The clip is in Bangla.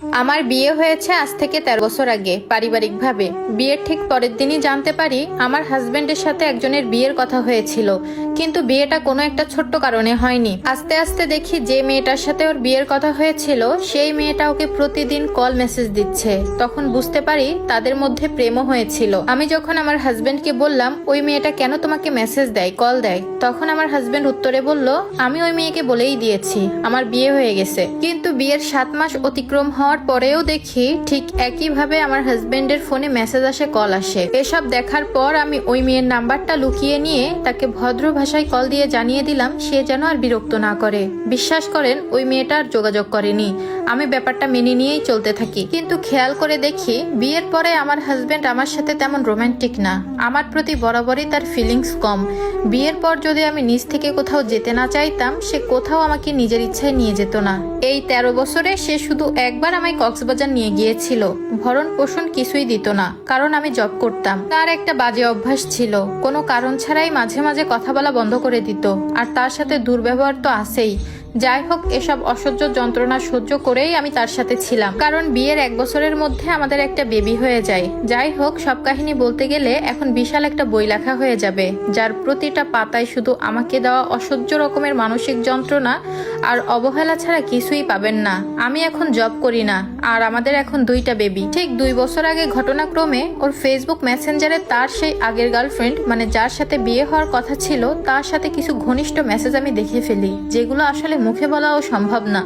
আমার বিয়ে হয়েছে আজ থেকে 13 বছর আগে পারিবারিকভাবে। বিয়ের ঠিক পরের দিনই জানতে পারি আমার হাজবেন্ডের সাথে একজনের বিয়ের কথা হয়েছিল, কিন্তু বিয়েটা কোনো একটা ছোট্ট কারণে হয়নি। আস্তে আস্তে দেখি যে মেয়েটার সাথে ওর বিয়ের কথা হয়েছিল সেই মেয়েটা ওকে প্রতিদিন কল মেসেজ দিচ্ছে। তখন বুঝতে পারি তাদের মধ্যে প্রেমও হয়েছিল। আমি যখন আমার হাজবেন্ডকে বললাম ওই মেয়েটা কেন তোমাকে মেসেজ দেয়, কল দেয়, তখন আমার হাজবেন্ড উত্তরে বলল, আমি ওই মেয়েকে বলেই দিয়েছি আমার বিয়ে হয়ে গেছে। কিন্তু বিয়ের 7 মাস অতিক্রম হওয়ার পরেও দেখি ঠিক একইভাবে আমার হাজবেন্ডের ফোনে মেসেজ আসে, কল আসে। এসব দেখার পর আমি ওই মেয়ের নাম্বারটা লুকিয়ে নিয়ে তাকে ভদ্র ভাষায় কল দিয়ে জানিয়ে দিলাম সে যেন আর বিরক্ত না করে। বিশ্বাস করেন ওই মেয়েটা আর যোগাযোগ করেনি। আমি ব্যাপারটা মেনে নিয়েই চলতে থাকি। কিন্তু খেয়াল করে দেখি বিয়ের পরে আমার হাজবেন্ড আমার সাথে তেমন রোমান্টিক না। আমার প্রতি বরাবরই তার ফিলিংস কম। বিয়ের পর যদি আমি নিজ থেকে কোথাও যেতে না চাইতাম সে কোথাও আমাকে নিজের ইচ্ছায় নিয়ে যেত না। এই 13 বছরে সে শুধু একবার আমায় কক্সবাজার নিয়ে গিয়েছিল। ভরণ পোষণ কিছুই দিত না, কারণ আমি জব করতাম। তার একটা বাজে অভ্যাস ছিল, কোনো কারণ ছাড়াই মাঝে মাঝে কথা বলা বন্ধ করে দিত। আর তার সাথে দুর্ব্যবহার তো আছেই। যাই হোক, এসব অসহ্য যন্ত্রণা সহ্য করেই আমি তার সাথে ছিলাম, কারণ বিয়ের 1 বছরের মধ্যে আমাদের একটা বেবি হয়ে যায়। যাই হোক, সব কাহিনী বলতে গেলে এখন বিশাল একটা বই লেখা হয়ে যাবে, যার প্রতিটা পাতায় শুধু আমাকে দেওয়া অসহ্য রকমের মানসিক যন্ত্রণা আর অবহেলা ছাড়া কিছুই পাবেন না। আমি এখন জব করি না, আর আমাদের এখন 2টা বেবি। ঠিক 2 বছর আগে ঘটনাক্রমে ওর ফেসবুক মেসেঞ্জারে তার সেই আগের গার্লফ্রেন্ড, মানে যার সাথে বিয়ে হওয়ার কথা ছিল, তার সাথে কিছু ঘনিষ্ঠ মেসেজ আমি দেখে ফেলি, যেগুলো আসলে মুখে বলাও সম্ভব না।